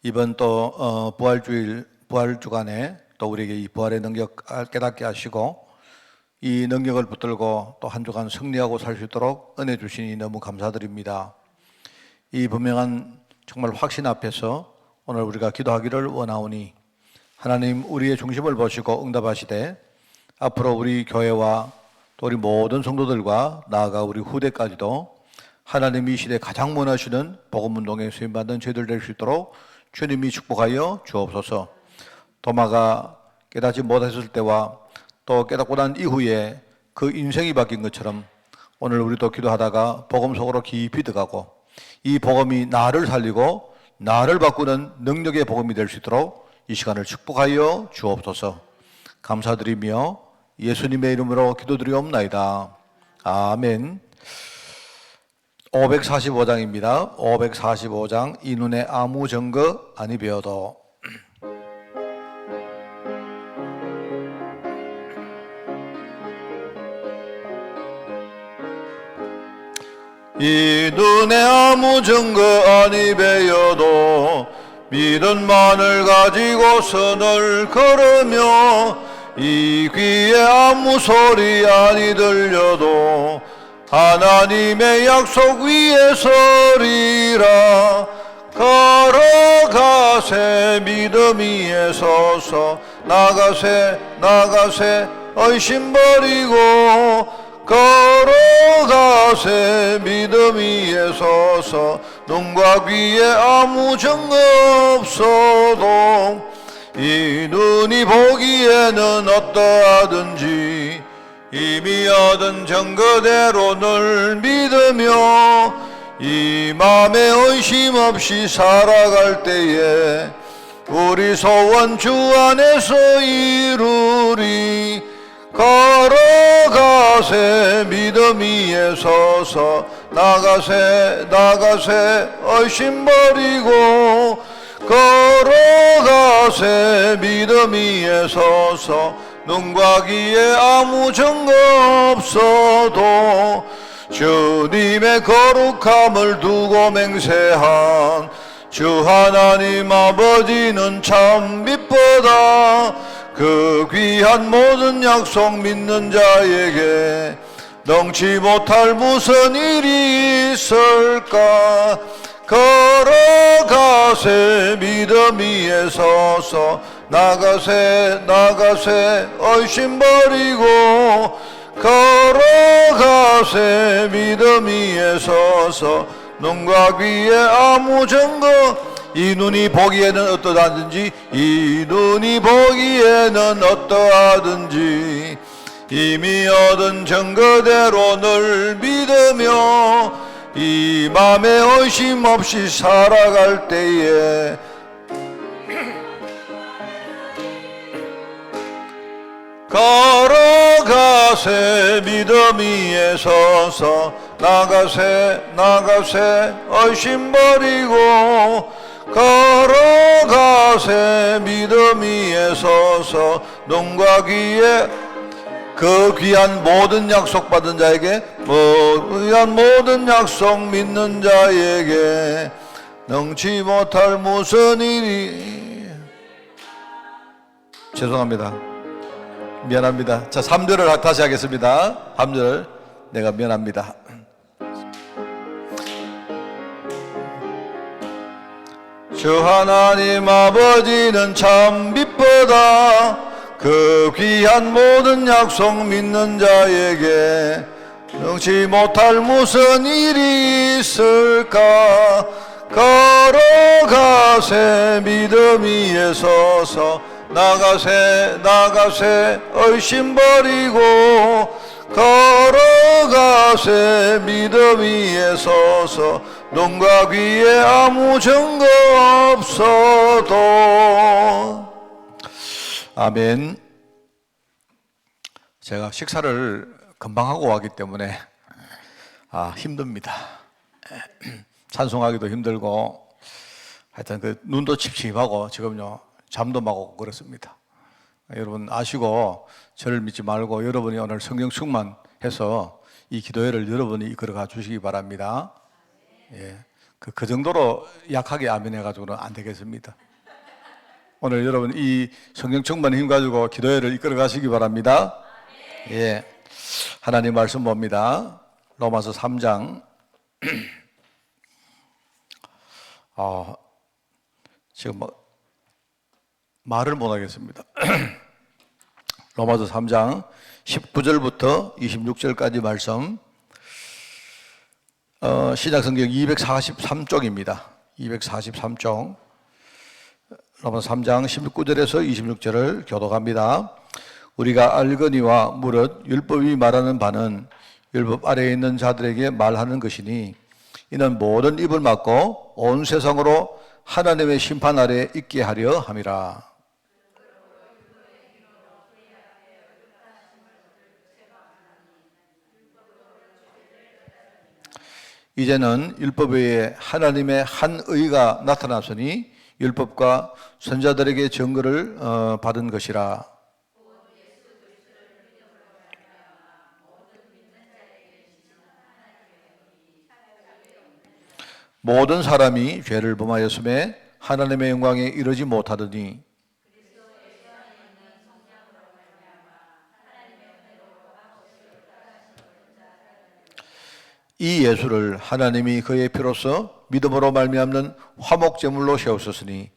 이번 또 부활주일, 부활주간에 또 우리에게 이 부활의 능력 깨닫게 하시고 이 능력을 붙들고 또 한 주간 승리하고 살 수 있도록 은혜 주시니 너무 감사드립니다. 이 분명한 정말 확신 앞에서 오늘 우리가 기도하기를 원하오니 하나님 우리의 중심을 보시고 응답하시되 앞으로 우리 교회와 또 우리 모든 성도들과 나아가 우리 후대까지도 하나님 이 시대에 가장 원하시는 복음운동에 수임받는 저희들 될 수 있도록 주님이 축복하여 주옵소서. 도마가 깨닫지 못했을 때와 또 깨닫고 난 이후에 그 인생이 바뀐 것처럼 오늘 우리도 기도하다가 복음 속으로 깊이 들어가고 이 복음이 나를 살리고 나를 바꾸는 능력의 복음이 될 수 있도록 이 시간을 축복하여 주옵소서. 감사드리며 예수님의 이름으로 기도드리옵나이다. 아멘. 545장입니다. 545장 이 눈에 아무 증거 아니 배어도. 이 눈에 아무 증거 아니 배어도 믿음만을 가지고 선을 걸으며 이 귀에 아무 소리 아니 들려도 하나님의 약속 위에 서리라. 걸어가세 믿음 위에 서서 나가세 의심 버리고 걸어가세 믿음 위에 서서 눈과 귀에 아무 증거 없어도 이 눈이 보기에는 어떠하든지 이미 얻은 증거대로 늘 믿으며 이 맘에 의심 없이 살아갈 때에 우리 소원 주 안에서 이루리. 걸어가세 믿음 위에 서서 나가세 의심 버리고 걸어가세 믿음 위에 서서 눈과 귀에 아무 증거 없어도 주님의 거룩함을 두고 맹세한 주 하나님 아버지는 참 미쁘다. 그 귀한 모든 약속 믿는 자에게 능치 못할 무슨 일이 있을까. 걸어가세 믿음 위에 서서 나가세 의심 버리고 걸어가세 믿음 위에 서서 눈과 귀에 아무 증거 이 눈이 보기에는 어떠하든지 이 눈이 보기에는 어떠하든지 이미 얻은 증거대로 늘 믿으며 이 맘에 의심 없이 살아갈 때에 걸어가세 믿음 위에 서서 나가세 의심 버리고 걸어가세 믿음 위에 서서 눈과 귀에 그 귀한 모든 약속 받은 자에게 귀한 모든 약속 믿는 자에게 능치 못할 무슨 일이. 죄송합니다. 미안합니다. 자, 3절을 다시 하겠습니다. 3절 내가 미안합니다. 주 하나님 아버지는 참 미쁘다. 그 귀한 모든 약속 믿는 자에게 능치 못할 무슨 일이 있을까. 걸어가세 믿음 위에 서서 나가세 의심 버리고 걸어가세 믿음 위에 서서 눈과 귀에 아무 증거 없어도. 아멘. 제가 식사를 금방 하고 왔기 때문에 힘듭니다. 찬송하기도 힘들고 하여튼 그 눈도 칩칩하고 지금요 잠도 막 오고 그렇습니다. 여러분 아시고 저를 믿지 말고 여러분이 오늘 성령 충만해서 이 기도회를 여러분이 이끌어가 주시기 바랍니다. 예. 그 정도로 약하게 아멘해가지고는 안 되겠습니다. 오늘 여러분 이 성령 충만의 힘 가지고 기도회를 이끌어 가시기 바랍니다. 예, 하나님 말씀 봅니다. 로마서 3장. 지금 말을 못 하겠습니다. 로마서 3장 19절부터 26절까지 말씀. 신약성경 243쪽입니다. 243쪽. 로마서 3장 19절에서 26절을 교독합니다. 우리가 알거니와 무릇 율법이 말하는 바는 율법 아래에 있는 자들에게 말하는 것이니 이는 모든 입을 막고 온 세상으로 하나님의 심판 아래에 있게 하려 함이라. 이제는 율법 외에 하나님의 한 의가 나타났으니 율법과 선자들에게 증거를 받은 것이라. 모든 사람이 죄를 범하였음에 하나님의 영광에 이르지 못하더니 이 예수를 하나님이 그의 피로써 믿음으로 말미암는 화목제물로 세우셨으니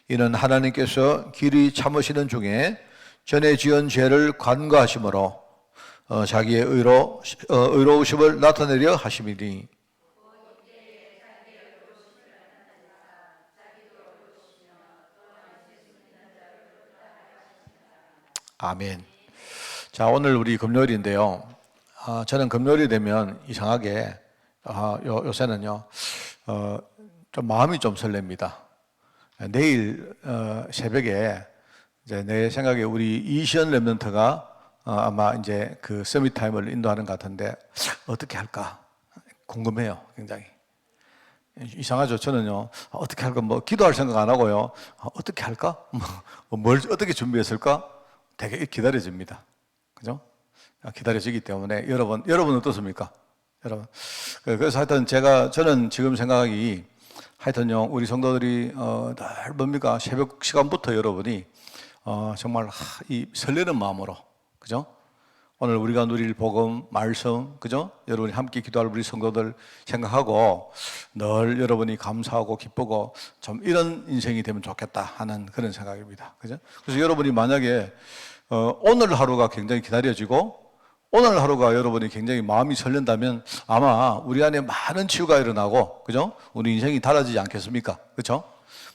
이는 하나님께서 길이 참으시는 중에 전에 지은 죄를 관과하심으로 자기의 의로우심을 나타내려 하심이니. 아멘. 자, 오늘 우리 금요일인데요. 저는 금요일이 되면 이상하게 요새는요 좀 마음이 좀 설렙니다. 내일 새벽에 이제 내 생각에 우리 이시연 랩런트가 아마 이제 그 서밋 타임을 인도하는 것 같은데 어떻게 할까 궁금해요, 굉장히. 이상하죠. 저는요 어떻게 할까 뭐 기도할 생각 안 하고요 어떻게 할까 뭘 어떻게 준비했을까 되게 기다려집니다. 그죠? 기다려지기 때문에 여러분 어떻습니까? 여러분. 그래서 하여튼 저는 지금 생각이 하여튼요, 우리 성도들이, 늘 뭡니까? 새벽 시간부터 여러분이, 정말 이 설레는 마음으로, 그죠? 오늘 우리가 누릴 복음, 말씀, 그죠? 여러분이 함께 기도할 우리 성도들 생각하고 늘 여러분이 감사하고 기쁘고 좀 이런 인생이 되면 좋겠다 하는 그런 생각입니다. 그죠? 그래서 여러분이 만약에, 오늘 하루가 굉장히 기다려지고 오늘 하루가 여러분이 굉장히 마음이 설렌다면 아마 우리 안에 많은 치유가 일어나고, 그죠? 우리 인생이 달라지지 않겠습니까? 그죠?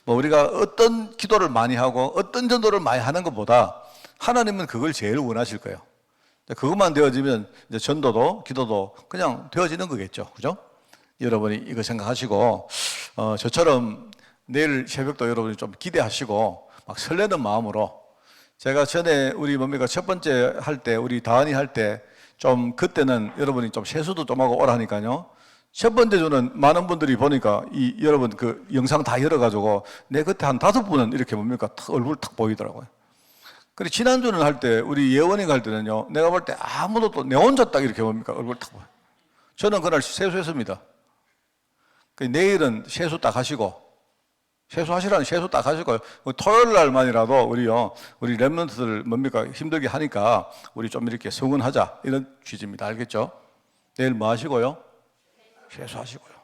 뭐 우리가 어떤 기도를 많이 하고 어떤 전도를 많이 하는 것보다 하나님은 그걸 제일 원하실 거예요. 그것만 되어지면 이제 전도도 기도도 그냥 되어지는 거겠죠. 그죠? 여러분이 이거 생각하시고, 저처럼 내일 새벽도 여러분이 좀 기대하시고 막 설레는 마음으로 제가 전에 우리 첫 번째 할 때, 우리 다은이 할 때, 좀 그때는 여러분이 좀 세수도 좀 하고 오라니까요. 첫 번째 주는 많은 분들이 보니까 여러분 그 영상 다 열어가지고 내 그때 한 5분은 이렇게 탁 얼굴 탁 보이더라고요. 그리고 지난주는 할 때, 우리 예원이가 할 때는요, 내가 볼 때 아무도 또 내 혼자 딱 이렇게 얼굴 탁 보여요. 저는 그날 세수했습니다. 내일은 세수 딱 하시고, 세수하시라는 세수 딱 하시고요. 토요일 날만이라도 우리 랩런트들 힘들게 하니까 우리 좀 이렇게 성은하자 이런 취지입니다. 알겠죠? 내일 뭐 하시고요? 세수하시고요.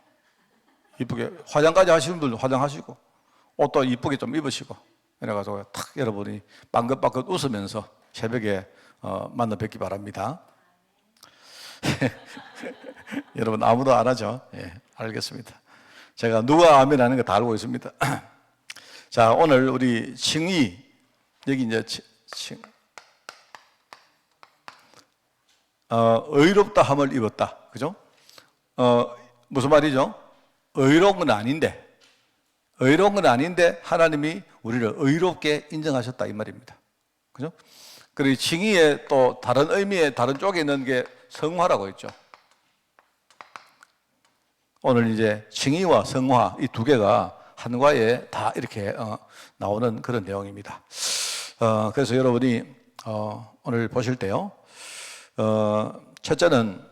이쁘게 화장까지 하시는 분들 화장하시고 옷도 이쁘게 좀 입으시고 이래가지고 탁 여러분이 빵긋빵긋 웃으면서 새벽에 만나 뵙기 바랍니다. 여러분 아무도 안 하죠? 예, 알겠습니다. 제가 누가 아멘 하는 거 다 알고 있습니다. 자, 오늘 우리 칭의, 여기 이제 의롭다 함을 입었다. 그죠? 무슨 말이죠? 의로운 건 아닌데 하나님이 우리를 의롭게 인정하셨다 이 말입니다. 그죠? 그리고 칭의의 또 다른 의미의 다른 쪽에 있는 게 성화라고 있죠. 오늘 이제 칭의와 성화 이 두 개가 한과에 다 이렇게 나오는 그런 내용입니다. 그래서 여러분이 오늘 보실 때요, 첫째는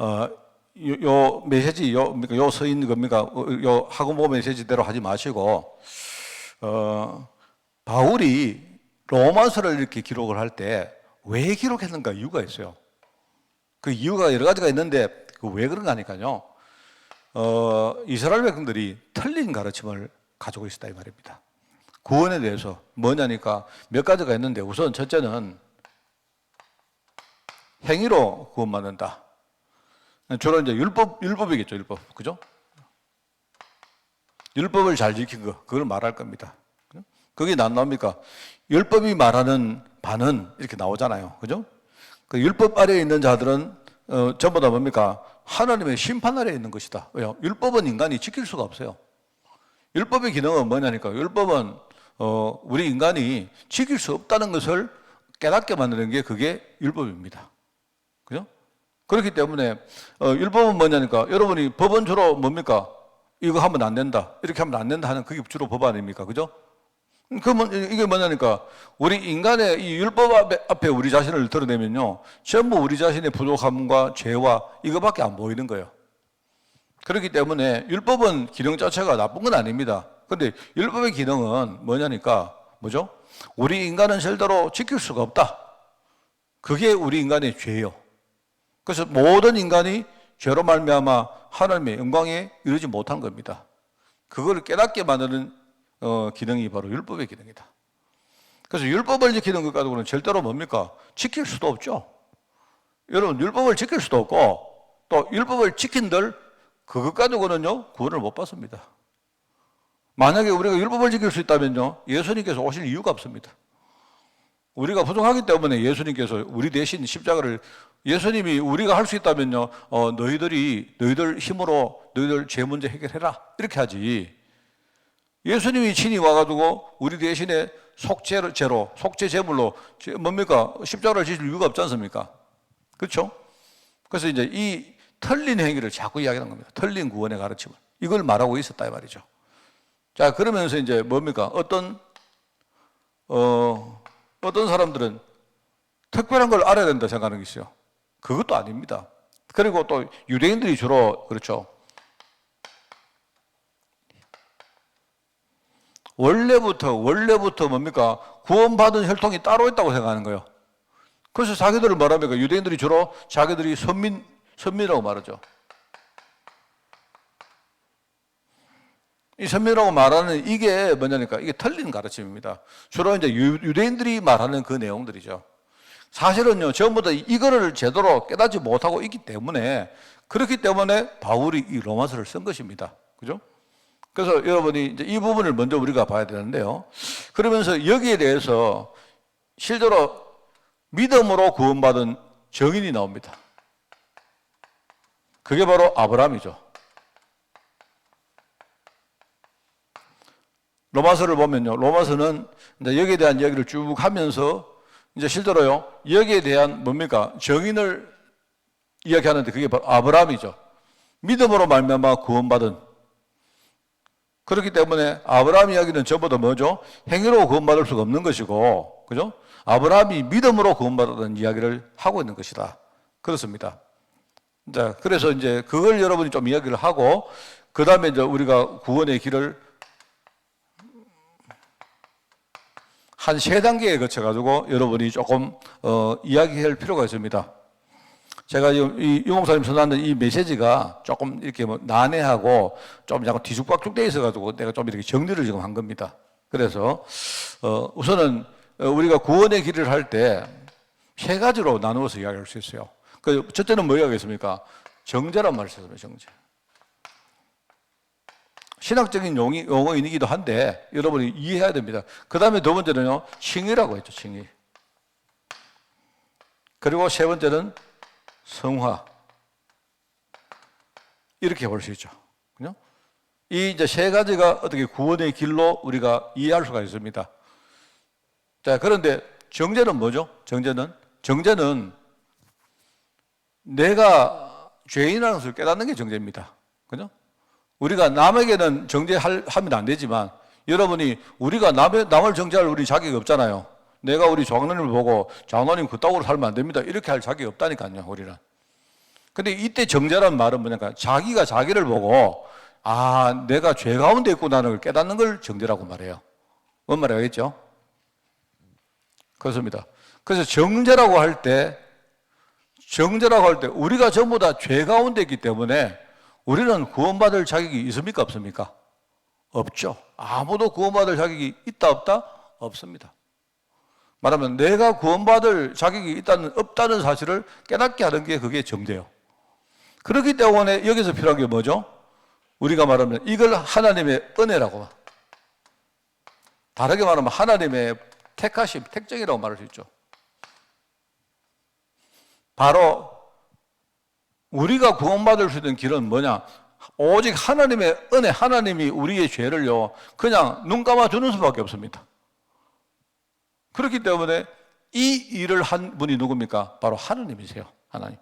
요 메시지, 그러니까 요 서인 겁니까? 요 학원보 메시지대로 하지 마시고, 바울이 로마서를 이렇게 기록을 할 때 왜 기록했는가 이유가 있어요. 그 이유가 여러 가지가 있는데, 그 왜 그런가 하니까요. 이스라엘 백성들이 틀린 가르침을 가지고 있었다 이 말입니다. 구원에 대해서 뭐냐니까 몇 가지가 있는데, 우선 첫째는 행위로 구원받는다. 주로 이제 율법이겠죠, 율법. 그죠? 율법을 잘 지킨 거, 그걸 말할 겁니다. 그게 안 나옵니까? 율법이 말하는 바는 이렇게 나오잖아요. 그죠? 그 율법 아래에 있는 자들은 전부 다 뭡니까? 하나님의 심판 아래에 있는 것이다. 왜요? 율법은 인간이 지킬 수가 없어요. 율법의 기능은 뭐냐니까? 율법은 우리 인간이 지킬 수 없다는 것을 깨닫게 만드는 게 그게 율법입니다. 그죠? 그렇기 때문에 율법은 뭐냐니까? 여러분이 법은 주로 뭡니까? 이거 하면 안 된다, 이렇게 하면 안 된다 하는 그게 주로 법 아닙니까? 그죠? 그러면 이게 뭐냐니까? 우리 인간의 이 율법 앞에 우리 자신을 드러내면요, 전부 우리 자신의 부족함과 죄와 이거밖에 안 보이는 거예요. 그렇기 때문에 율법은 기능 자체가 나쁜 건 아닙니다. 근데 율법의 기능은 뭐냐니까? 뭐죠? 우리 인간은 절대로 지킬 수가 없다. 그게 우리 인간의 죄예요. 그래서 모든 인간이 죄로 말미암아 하나님의 영광에 이르지 못한 겁니다. 그걸 깨닫게 만드는 기능이 바로 율법의 기능이다. 그래서 율법을 지키는 것 가지고는 절대로 뭡니까? 지킬 수도 없죠. 여러분, 율법을 지킬 수도 없고 또 율법을 지킨들 그것 가지고는요, 구원을 못 받습니다. 만약에 우리가 율법을 지킬 수 있다면요, 예수님께서 오실 이유가 없습니다. 우리가 부족하기 때문에 예수님께서 우리 대신 십자가를, 예수님이 우리가 할 수 있다면요, 너희들 힘으로 너희들 죄 문제 해결해라 이렇게 하지, 예수님이 친히 와가지고 우리 대신에 속죄 제물로 뭡니까? 십자가를 지실 이유가 없지 않습니까? 그렇죠? 그래서 이제 이 틀린 행위를 자꾸 이야기하는 겁니다. 틀린 구원의 가르침을. 이걸 말하고 있었다 이 말이죠. 자, 그러면서 이제 뭡니까? 어떤 사람들은 특별한 걸 알아야 된다 생각하는 게 있어요. 그것도 아닙니다. 그리고 또 유대인들이 주로 그렇죠. 원래부터 뭡니까? 구원받은 혈통이 따로 있다고 생각하는 거예요. 그래서 자기들을 말합니까? 유대인들이 주로 자기들이 선민이라고 말하죠. 이 선민이라고 말하는 이게 뭐냐니까? 이게 틀린 가르침입니다. 주로 이제 유대인들이 말하는 그 내용들이죠. 사실은요, 전부 다 이거를 제대로 깨닫지 못하고 있기 때문에, 그렇기 때문에 바울이 이 로마서를 쓴 것입니다. 그죠? 그래서 여러분이 이제 이 부분을 먼저 우리가 봐야 되는데요. 그러면서 여기에 대해서 실제로 믿음으로 구원받은 증인이 나옵니다. 그게 바로 아브라함이죠. 로마서를 보면요, 로마서는 이제 여기에 대한 이야기를 쭉 하면서 이제 실제로요, 여기에 대한 뭡니까? 증인을 이야기하는데 그게 바로 아브라함이죠. 믿음으로 말미암아 구원받은. 그렇기 때문에 아브라함 이야기는 전부 다 뭐죠? 행위로 구원받을 수가 없는 것이고, 그죠? 아브라함이 믿음으로 구원받았다는 이야기를 하고 있는 것이다. 그렇습니다. 자, 그래서 이제 그걸 여러분이 좀 이야기를 하고, 그 다음에 이제 우리가 구원의 길을 한 3단계에 거쳐가지고 여러분이 조금 이야기할 필요가 있습니다. 제가 이 유목사님 전하는 이 메시지가 조금 이렇게 뭐 난해하고 좀 약간 뒤죽박죽 돼 있어가지고 내가 좀 이렇게 정리를 지금 한 겁니다. 그래서 우선은 우리가 구원의 길을 할 때 3가지로 나누어서 이야기할 수 있어요. 그 첫째는 뭐 이야기했습니까? 정죄란 말을 썼습니다. 정죄. 신학적인 용어이기도 한데 여러분이 이해해야 됩니다. 그 다음에 두 번째는요, 칭의라고 했죠. 칭의. 그리고 세 번째는 성화. 이렇게 볼 수 있죠. 그죠? 이 이제 3가지가 어떻게 구원의 길로 우리가 이해할 수가 있습니다. 자, 그런데 정죄는 뭐죠? 정죄는 내가 죄인이라는 것을 깨닫는 게 정죄입니다. 그죠? 우리가 남에게는 정죄하면 안 되지만, 여러분이 우리가 남을 정죄할 우리 자격이 없잖아요. 내가 우리 장로님을 보고 장로님 그따구로 살면 안 됩니다, 이렇게 할 자격이 없다니까요, 우리는. 근데 이때 정죄란 말은 뭐냐면 자기가 자기를 보고 아, 내가 죄 가운데 있구나를 걸 깨닫는 걸 정죄라고 말해요. 뭔 말이 알겠죠? 그렇습니다. 그래서 정죄라고 할 때 우리가 전부 다 죄 가운데 있기 때문에 우리는 구원받을 자격이 있습니까? 없습니까? 없죠. 아무도 구원받을 자격이 있다 없다? 없습니다. 말하면 내가 구원받을 자격이 없다는 사실을 깨닫게 하는 게 그게 정죄예요. 그렇기 때문에 여기서 필요한 게 뭐죠? 우리가 말하면 이걸 하나님의 은혜라고, 다르게 말하면 하나님의 택하심, 택정이라고 말할 수 있죠. 바로 우리가 구원받을 수 있는 길은 뭐냐? 오직 하나님의 은혜, 하나님이 우리의 죄를요 그냥 눈 감아주는 수밖에 없습니다. 그렇기 때문에 이 일을 한 분이 누굽니까? 바로 하나님이세요. 하나님.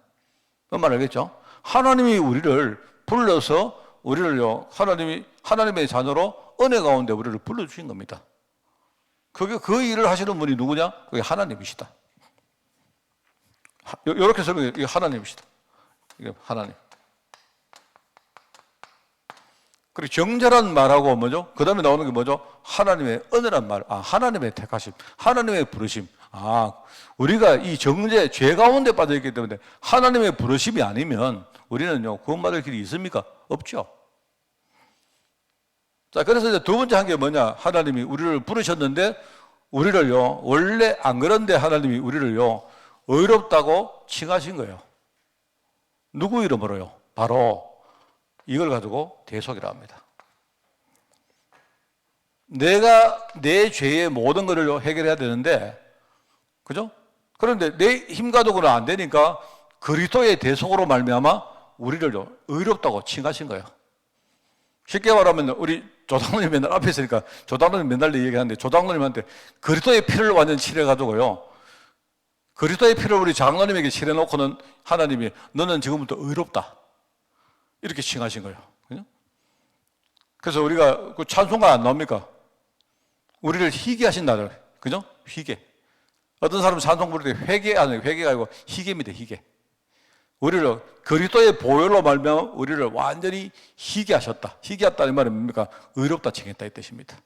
그 말 알겠죠? 하나님이 우리를 불러서 우리를요 하나님의 자녀로 은혜 가운데 우리를 불러주신 겁니다. 그 일을 하시는 분이 누구냐? 그게 하나님이시다. 이렇게 설명해요. 이게 하나님이시다. 이게 하나님. 그리고 정죄란 말하고 뭐죠? 그 다음에 나오는 게 뭐죠? 하나님의 은혜란 말. 아, 하나님의 택하심, 하나님의 부르심. 아, 우리가 이 정죄, 죄 가운데 빠져있기 때문에 하나님의 부르심이 아니면 우리는요, 구원받을 길이 있습니까? 없죠. 자, 그래서 이제 두 번째 한 게 뭐냐? 하나님이 우리를 부르셨는데, 우리를요, 원래 안 그런데 하나님이 우리를요, 의롭다고 칭하신 거예요. 누구 이름으로요? 바로 이걸 가지고 대속이라 합니다. 내가 내 죄의 모든 것을 해결해야 되는데, 그죠? 그런데 내 힘 가지고는 안 되니까 그리스도의 대속으로 말미암아 우리를 의롭다고 칭하신 거예요. 쉽게 말하면 우리 조장로님 맨날 앞에 있으니까 조장로님 맨날 얘기하는데 조장로님한테 그리스도의 피를 완전 칠해가지고요. 그리스도의 피를 우리 장로님에게 칠해놓고는 하나님이 너는 지금부터 의롭다. 이렇게 칭하신 거예요. 그죠? 그래서 우리가 그 찬송가 안 나옵니까? 우리를 희게 하신 나를. 그죠? 희게. 어떤 사람은 찬송 부를 때 회개가 아니고 희게입니다. 희게. 우리를 그리스도의 보혈로 말미암아 우리를 완전히 희게 하셨다. 희게 했다는 말은 뭡니까? 의롭다 칭했다 이 뜻입니다.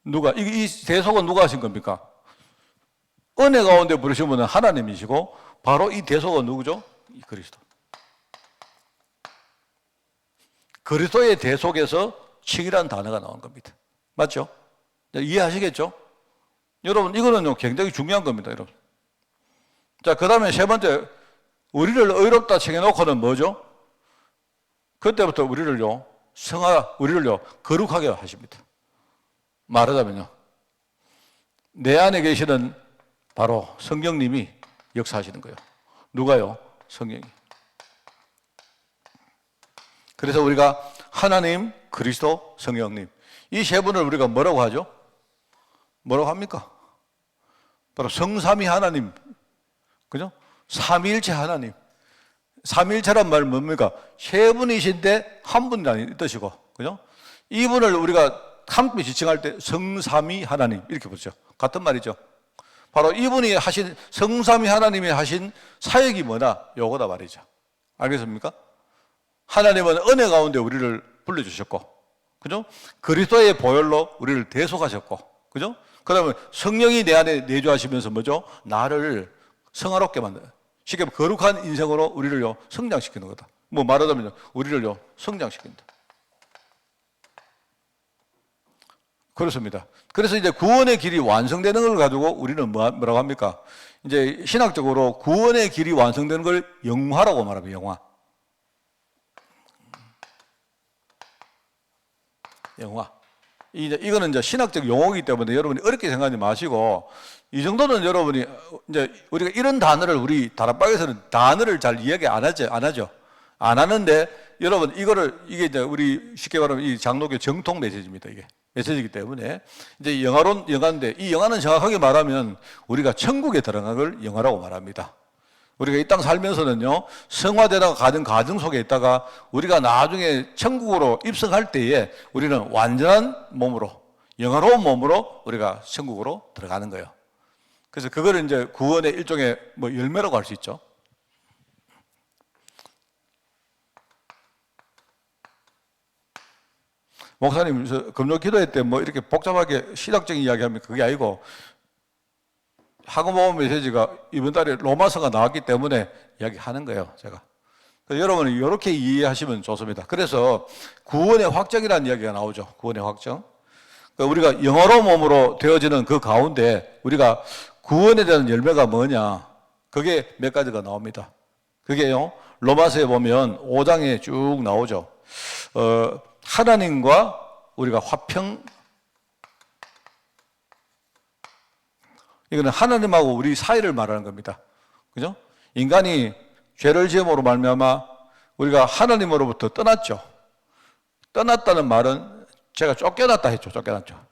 누가 이 대속은 누가 하신 겁니까? 은혜 가운데 부르신 분은 하나님이시고 바로 이 대속은 누구죠? 이 그리스도. 그리스도의 대속에서 칭이라는 단어가 나온 겁니다. 맞죠? 이해하시겠죠? 여러분 이거는 굉장히 중요한 겁니다. 여러분. 자, 그 다음에 세 번째, 우리를 의롭다 칭해놓고는 뭐죠? 그때부터 우리를요 거룩하게 하십니다. 말하자면요, 내 안에 계시는 바로 성령님이 역사하시는 거예요. 누가요? 성령이. 그래서 우리가 하나님, 그리스도, 성령님 이 세 분을 우리가 뭐라고 하죠? 뭐라고 합니까? 바로 성삼위 하나님, 그죠? 삼위일체 하나님. 삼위일체란 말은 뭡니까? 세 분이신데 한 분이라는 뜻이고, 그죠? 이분을 우리가 함께 지칭할 때 성삼위 하나님 이렇게 보죠. 같은 말이죠. 바로 이분이 하신 성삼위 하나님이 하신 사역이 뭐냐? 요거다 말이죠. 알겠습니까? 하나님은 은혜 가운데 우리를 불러주셨고, 그죠? 그리스도의 보혈로 우리를 대속하셨고, 그죠? 그 다음에 성령이 내 안에 내주하시면서 뭐죠? 나를 성화롭게 만들어요. 쉽게 말하면 거룩한 인생으로 우리를요 성장시키는 거다. 뭐 말하자면 우리를요 성장시킨다. 그렇습니다. 그래서 이제 구원의 길이 완성되는 걸 가지고 우리는 뭐라고 합니까? 이제 신학적으로 구원의 길이 완성되는 걸 영화라고 말합니다. 영화. 영화. 이거는 이제 신학적 용어이기 때문에 여러분이 어렵게 생각하지 마시고, 이 정도는 여러분이 이제 우리가 이런 단어를 우리 다락방에서는 단어를 잘 이야기 안 하죠. 안 하는데 여러분 이게 이제 우리 쉽게 말하면 이 장로교 정통 메시지입니다. 이게 메시지이기 때문에 이제 영화인데 이 영화는 정확하게 말하면 우리가 천국에 들어간 걸 영화라고 말합니다. 우리가 이 땅 살면서는요, 성화되다가 가는 과정 속에 있다가 우리가 나중에 천국으로 입성할 때에 우리는 완전한 몸으로, 영화로운 몸으로 우리가 천국으로 들어가는 거예요. 그래서 그거를 이제 구원의 일종의 뭐 열매라고 할 수 있죠. 목사님, 저 금요 기도회 때 뭐 이렇게 복잡하게 신학적인 이야기 하면 그게 아니고, 학원모험 메시지가 이번 달에 로마서가 나왔기 때문에 이야기하는 거예요, 제가. 여러분이 이렇게 이해하시면 좋습니다. 그래서 구원의 확정이라는 이야기가 나오죠. 구원의 확정. 우리가 영어로 몸으로 되어지는 그 가운데 우리가 구원에 대한 열매가 뭐냐? 그게 몇 가지가 나옵니다. 그게요, 로마서에 보면 5장에 쭉 나오죠. 하나님과 우리가 화평, 이거는 하나님하고 우리 사이를 말하는 겁니다. 그죠? 인간이 죄를 지음으로 말미암아 우리가 하나님으로부터 떠났죠. 떠났다는 말은 제가 쫓겨났다 했죠. 쫓겨났죠.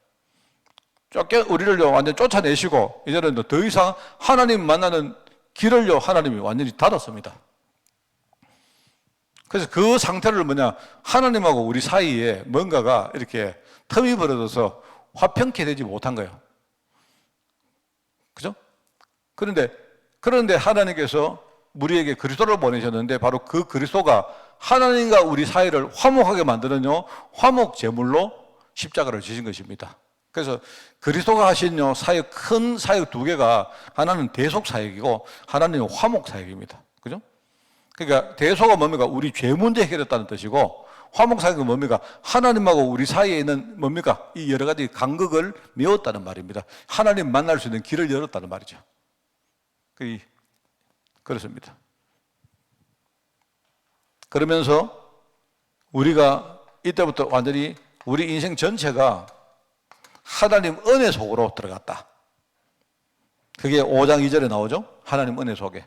우리를 완전히 쫓아내시고 이제는 더 이상 하나님 만나는 길을요, 하나님이 완전히 닫았습니다. 그래서 그 상태를 뭐냐, 하나님하고 우리 사이에 뭔가가 이렇게 틈이 벌어져서 화평케 되지 못한 거예요. 그죠? 그런데 하나님께서 우리에게 그리스도를 보내셨는데 바로 그 그리스도가 하나님과 우리 사이를 화목하게 만드는요, 화목 제물로 십자가를 지신 것입니다. 그래서 그리스도가 하신 사역, 큰 사역 두 개가, 하나는 대속 사역이고 하나는 화목 사역입니다. 그죠? 그러니까 대속은 뭡니까? 우리 죄 문제 해결했다는 뜻이고, 화목 사역은 뭡니까? 하나님하고 우리 사이에 있는 뭡니까? 이 여러 가지 간극을 메웠다는 말입니다. 하나님 만날 수 있는 길을 열었다는 말이죠. 그렇습니다. 그러면서 우리가 이때부터 완전히 우리 인생 전체가 하나님 은혜 속으로 들어갔다. 그게 5장 2절에 나오죠? 하나님 은혜 속에.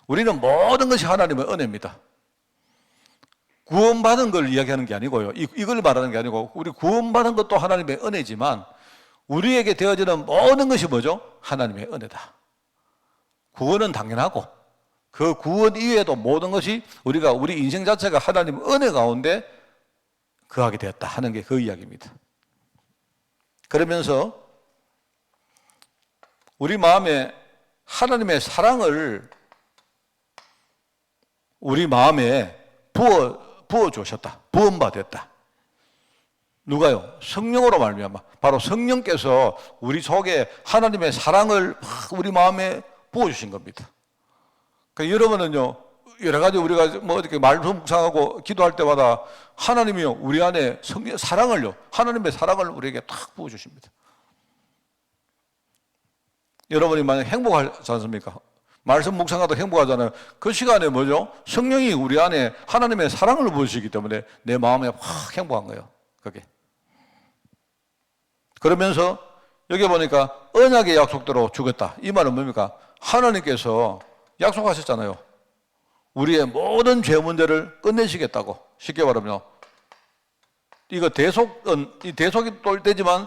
우리는 모든 것이 하나님의 은혜입니다. 구원받은 걸 이야기하는 게 아니고요. 이걸 말하는 게 아니고, 우리 구원받은 것도 하나님의 은혜지만 우리에게 되어지는 모든 것이 뭐죠? 하나님의 은혜다. 구원은 당연하고 그 구원 이외에도 모든 것이 우리 인생 자체가 하나님 은혜 가운데 거하게 되었다 하는 게 그 이야기입니다. 그러면서 우리 마음에 하나님의 사랑을 우리 마음에 부어주셨다. 부음받았다. 누가요? 성령으로 말미암아. 바로 성령께서 우리 속에 하나님의 사랑을 우리 마음에 부어주신 겁니다. 그러니까 여러분은요, 여러 가지 우리가 뭐 어떻게 말씀 묵상하고 기도할 때마다 하나님이요, 우리 안에 사랑을요, 하나님의 사랑을 우리에게 탁 부어주십니다. 여러분이 만약 행복하지 않습니까? 말씀 묵상하다 행복하잖아요. 그 시간에 뭐죠? 성령이 우리 안에 하나님의 사랑을 부으시기 때문에 내 마음에 확 행복한 거예요. 그게. 그러면서 여기 보니까 언약의 약속대로 죽었다. 이 말은 뭡니까? 하나님께서 약속하셨잖아요. 우리의 모든 죄 문제를 끝내시겠다고. 쉽게 말하면 이거 이 대속이 또 되지만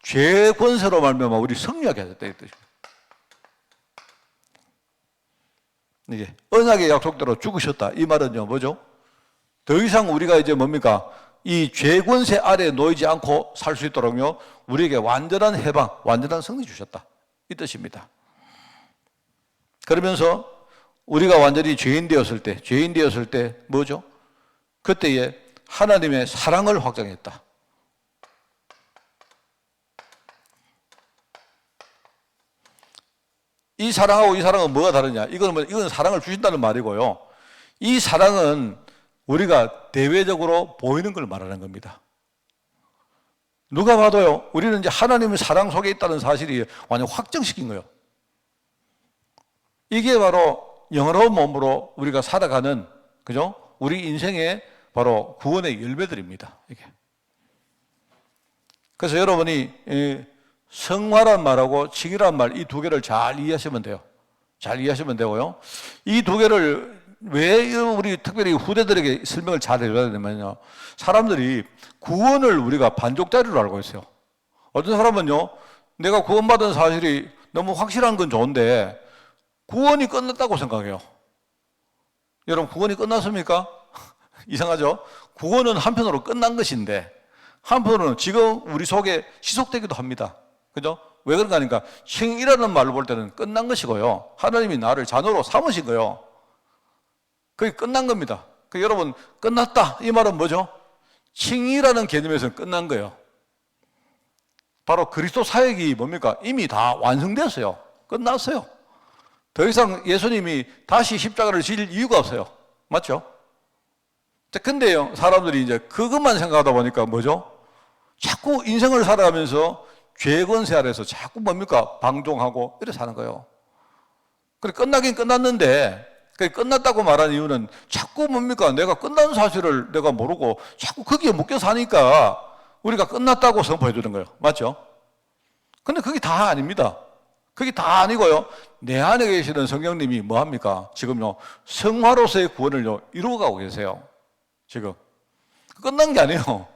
죄 권세로 말미암아 우리 승리하게 하셨다 이 뜻입니다. 이게 언약의 약속대로 죽으셨다. 이 말은요, 뭐죠? 더 이상 우리가 이제 뭡니까? 이 죄 권세 아래에 놓이지 않고 살 수 있도록요, 우리에게 완전한 해방, 완전한 승리 주셨다. 이 뜻입니다. 그러면서 우리가 완전히 죄인 되었을 때 뭐죠? 그때에 하나님의 사랑을 확정했다. 이 사랑하고 이 사랑은 뭐가 다르냐? 이건 사랑을 주신다는 말이고요. 이 사랑은 우리가 대외적으로 보이는 걸 말하는 겁니다. 누가 봐도요, 우리는 이제 하나님의 사랑 속에 있다는 사실이 완전 확정시킨 거예요. 이게 바로 영어로운 몸으로 우리가 살아가는, 그죠? 우리 인생의 바로 구원의 열매들입니다. 이게. 그래서 여러분이 성화란 말하고 칭이란 말, 이 두 개를 잘 이해하시면 돼요. 잘 이해하시면 되고요. 이 두 개를 왜 우리 특별히 후대들에게 설명을 잘 해줘야 되냐면요, 사람들이 구원을 우리가 반쪽짜리로 알고 있어요. 어떤 사람은요, 내가 구원받은 사실이 너무 확실한 건 좋은데 구원이 끝났다고 생각해요. 여러분, 구원이 끝났습니까? 이상하죠? 구원은 한편으로 끝난 것인데 한편으로는 지금 우리 속에 시속되기도 합니다. 그죠? 왜 그런가 하니까 칭이라는 말로 볼 때는 끝난 것이고요, 하나님이 나를 자녀로 삼으신 거예요. 그게 끝난 겁니다. 여러분, 끝났다 이 말은 뭐죠? 칭의라는 개념에서는 끝난 거예요. 바로 그리스도 사역이 뭡니까? 이미 다 완성됐어요. 끝났어요. 더 이상 예수님이 다시 십자가를 질 이유가 없어요. 맞죠? 근데요, 사람들이 이제 그것만 생각하다 보니까 뭐죠? 자꾸 인생을 살아가면서 죄 권세 아래서 자꾸 뭡니까? 방종하고 이래 사는 거예요. 그래, 끝나긴 끝났는데, 끝났다고 말하는 이유는 자꾸 뭡니까? 내가 끝난 사실을 내가 모르고 자꾸 거기에 묶여 사니까 우리가 끝났다고 선포해 주는 거예요. 맞죠? 근데 그게 다 아닙니다. 그게 다 아니고요. 내 안에 계시는 성령님이 뭐 합니까? 지금요, 성화로서의 구원을요, 이루어가고 계세요. 지금. 끝난 게 아니에요.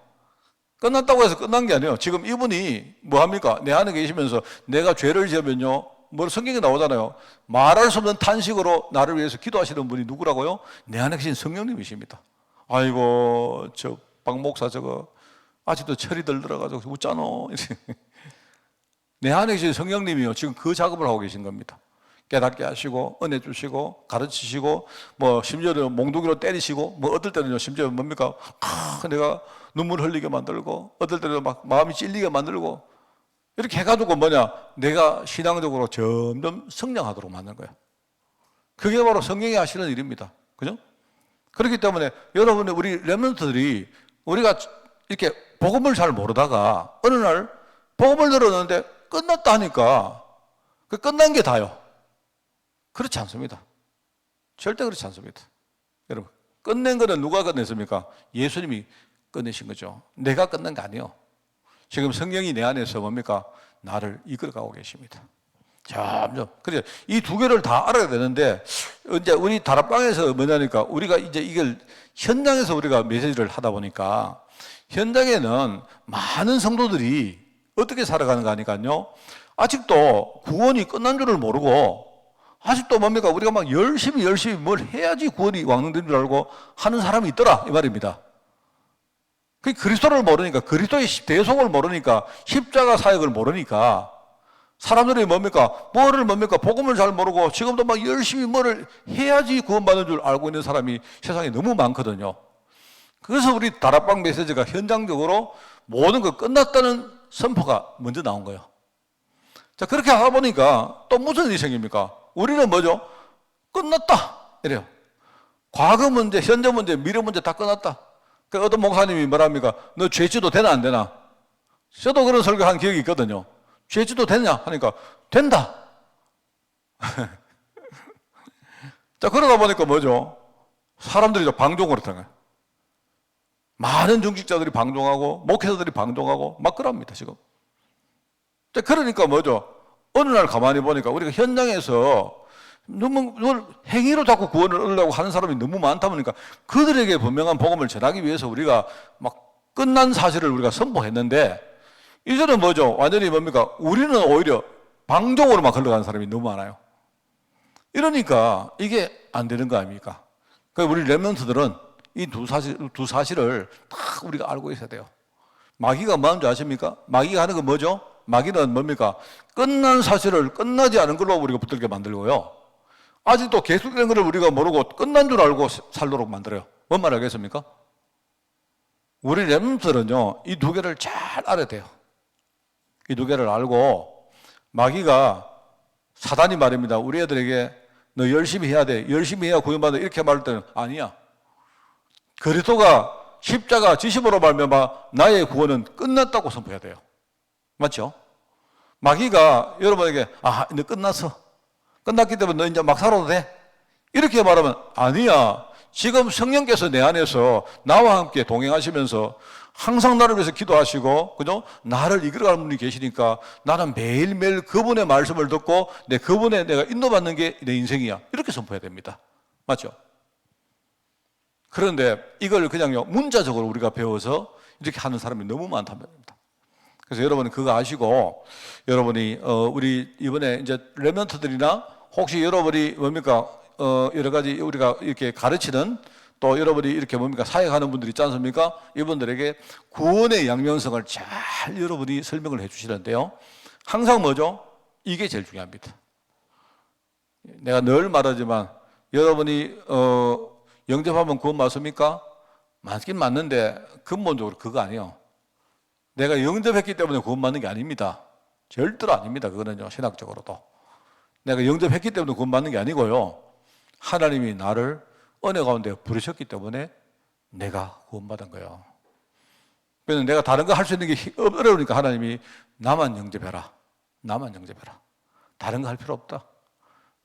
끝났다고 해서 끝난 게 아니에요. 지금 이분이 뭐 합니까? 내 안에 계시면서 내가 죄를 지으면요, 뭐 성경에 나오잖아요. 말할 수 없는 탄식으로 나를 위해서 기도하시는 분이 누구라고요? 내 안에 계신 성령님이십니다. 아이고, 저 박 목사 저거 아직도 철이 덜 들어가지고 웃잖아. 내 안에 계신 성령님이요, 지금 그 작업을 하고 계신 겁니다. 깨닫게 하시고 은혜 주시고 가르치시고 뭐 심지어는 몽둥이로 때리시고 뭐 어떨 때는요, 심지어 뭡니까? 내가 눈물 흘리게 만들고 어떨 때는 막 마음이 찔리게 만들고 이렇게 해가지고 뭐냐, 내가 신앙적으로 점점 성장하도록 만든 거예요. 그게 바로 성령이 하시는 일입니다. 그죠? 그렇기 때문에 여러분, 우리 렘넌트들이 우리가 이렇게 복음을 잘 모르다가 어느 날 복음을 들었는데 끝났다 하니까 그 끝난 게 다요. 그렇지 않습니다. 절대 그렇지 않습니다. 여러분, 끝낸 거는 누가 끝냈습니까? 예수님이 끝내신 거죠. 내가 끝낸 거 아니에요. 지금 성령이 내 안에서 뭡니까? 나를 이끌어가고 계십니다. 점점. 그래서 이 두 개를 다 알아야 되는데, 이제 우리 다락방에서 뭐냐니까, 우리가 이제 이걸 현장에서 우리가 메시지를 하다 보니까, 현장에는 많은 성도들이 어떻게 살아가는가 하니까요, 아직도 구원이 끝난 줄을 모르고, 아직도 뭡니까? 우리가 막 열심히 뭘 해야지 구원이 왕성된 줄 알고 하는 사람이 있더라, 이 말입니다. 그 그리스도를 모르니까, 그리스도의 대속을 모르니까, 십자가 사역을 모르니까, 사람들이 뭡니까? 복음을 잘 모르고 지금도 막 열심히 뭐를 해야지 구원받는 줄 알고 있는 사람이 세상에 너무 많거든요. 그래서 우리 다락방 메시지가 현장적으로 모든 거 끝났다는 선포가 먼저 나온 거예요. 자, 그렇게 하다 보니까 또 무슨 일이 생깁니까? 우리는 뭐죠? 끝났다, 이래요. 과거 문제, 현재 문제, 미래 문제 다 끝났다. 그 어떤 목사님이 뭐랍니까? 너 죄지도 되나 안 되나? 저도 그런 설교한 기억이 있거든요. 죄지도 되냐? 하니까 된다. 자, 그러다 보니까 뭐죠? 사람들이 방종으로 타요. 많은 중직자들이 방종하고 목회자들이 방종하고 막 그럽니다, 지금. 자, 그러니까 뭐죠? 어느 날 가만히 보니까 우리가 현장에서 너무 행위로 자꾸 구원을 얻으려고 하는 사람이 너무 많다 보니까 그들에게 분명한 복음을 전하기 위해서 우리가 막 끝난 사실을 우리가 선포했는데, 이제는 뭐죠? 완전히 뭡니까? 우리는 오히려 방종으로만 흘러가는 사람이 너무 많아요. 이러니까 이게 안 되는 거 아닙니까? 그러니까 우리 렘넌트들은 이 두 사실을 다 우리가 알고 있어야 돼요. 마귀가 뭐 하는 줄 아십니까? 마귀가 하는 건 뭐죠? 마귀는 뭡니까? 끝난 사실을 끝나지 않은 걸로 우리가 붙들게 만들고요. 아직도 계속되는 것을 우리가 모르고 끝난 줄 알고 살도록 만들어요. 뭔 말 알겠습니까? 우리 렘넌트들은요, 이 두 개를 잘 알아야 돼요. 이 두 개를 알고, 마귀가, 사단이 말입니다. 우리 애들에게 너 열심히 해야 돼. 열심히 해야 구원받아. 이렇게 말할 때는 아니야. 그리스도가 십자가 지심으로 말미암아 나의 구원은 끝났다고 선포해야 돼요. 맞죠? 마귀가 여러분에게 이제 끝났어. 끝났기 때문에 너 이제 막 살아도 돼. 이렇게 말하면 아니야. 지금 성령께서 내 안에서 나와 함께 동행하시면서 항상 나를 위해서 기도하시고, 그죠? 나를 이끌어가는 분이 계시니까 나는 매일매일 그분의 말씀을 듣고 그분의 내가 인도받는 게 내 인생이야. 이렇게 선포해야 됩니다. 맞죠? 그런데 이걸 그냥요, 문자적으로 우리가 배워서 이렇게 하는 사람이 너무 많단 말입니다. 그래서 여러분은 그거 아시고, 여러분이, 우리 이번에 이제 렘넌트들이나 혹시 여러분이 뭡니까? 여러 가지 우리가 이렇게 가르치는 또 여러분이 이렇게 뭡니까? 사역하는 분들이 있지 않습니까? 이분들에게 구원의 양면성을 잘 여러분이 설명을 해 주시는데요. 항상 뭐죠? 이게 제일 중요합니다. 내가 늘 말하지만 여러분이 영접하면 구원 받습니까? 맞긴 맞는데 근본적으로 그거 아니에요. 내가 영접했기 때문에 구원받는 게 아닙니다. 절대로 아닙니다. 그거는요, 신학적으로도. 내가 영접했기 때문에 구원받는 게 아니고요. 하나님이 나를 은혜 가운데 부르셨기 때문에 내가 구원받은 거예요. 그래서 내가 다른 거 할 수 있는 게 어려우니까 하나님이 나만 영접해라. 나만 영접해라. 다른 거 할 필요 없다.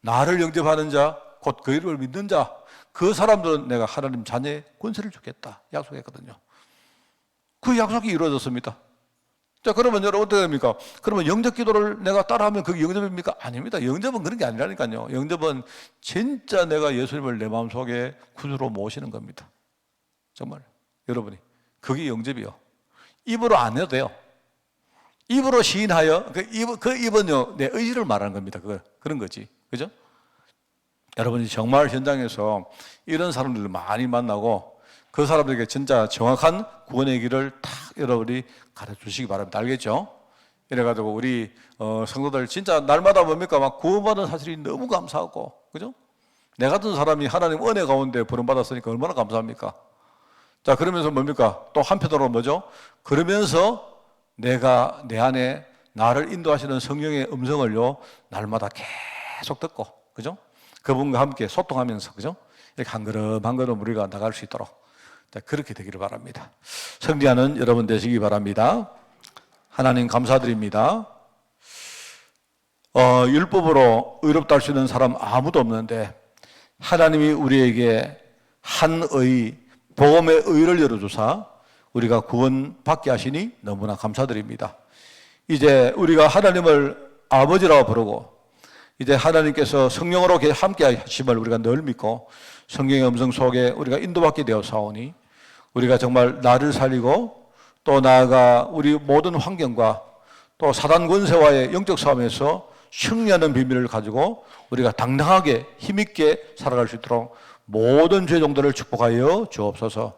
나를 영접하는 자, 곧 그 이름을 믿는 자, 그 사람들은 내가 하나님 자녀의 권세를 주겠다. 약속했거든요. 그 약속이 이루어졌습니다. 자, 그러면 여러분 어떻게 됩니까? 그러면 영접 기도를 내가 따라하면 그게 영접입니까? 아닙니다. 영접은 그런 게 아니라니까요. 영접은 진짜 내가 예수님을 내 마음속에 구주로 모시는 겁니다. 정말 여러분이 그게 영접이요. 입으로 안 해도 돼요. 입으로 시인하여 그 입은요 내 의지를 말하는 겁니다. 그런 거지, 그죠? 여러분이 정말 현장에서 이런 사람들을 많이 만나고 그 사람들에게 진짜 정확한 구원의 길을 딱 여러분이 가르쳐 주시기 바랍니다. 알겠죠? 이래가지고 우리 성도들 진짜 날마다 뭡니까? 막 구원받은 사실이 너무 감사하고, 그죠? 내 같은 사람이 하나님 은혜 가운데 부름받았으니까 얼마나 감사합니까? 자, 그러면서 뭡니까? 또 한편으로 뭐죠? 그러면서 내가 내 안에 나를 인도하시는 성령의 음성을요, 날마다 계속 듣고, 그죠? 그분과 함께 소통하면서, 그죠? 이렇게 한 걸음 한 걸음 우리가 나갈 수 있도록. 자, 그렇게 되기를 바랍니다. 성지하는 여러분 되시기 바랍니다. 하나님 감사드립니다. 율법으로 의롭다 할 수 있는 사람 아무도 없는데, 하나님이 우리에게 한의, 복음의 의를 열어주사 우리가 구원받게 하시니 너무나 감사드립니다. 이제 우리가 하나님을 아버지라고 부르고 이제 하나님께서 성령으로 함께 하심을 우리가 늘 믿고 성경의 음성 속에 우리가 인도받게 되어 사오니 우리가 정말 나를 살리고 또 나아가 우리 모든 환경과 또 사단 권세와의 영적 싸움에서 승리하는 비밀을 가지고 우리가 당당하게 힘있게 살아갈 수 있도록 모든 죄종들을 축복하여 주옵소서.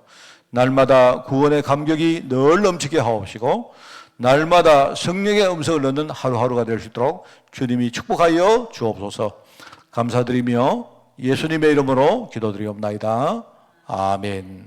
날마다 구원의 감격이 늘 넘치게 하옵시고 날마다 성령의 음성을 듣는 하루하루가 될 수 있도록 주님이 축복하여 주옵소서. 감사드리며 예수님의 이름으로 기도드리옵나이다. 아멘.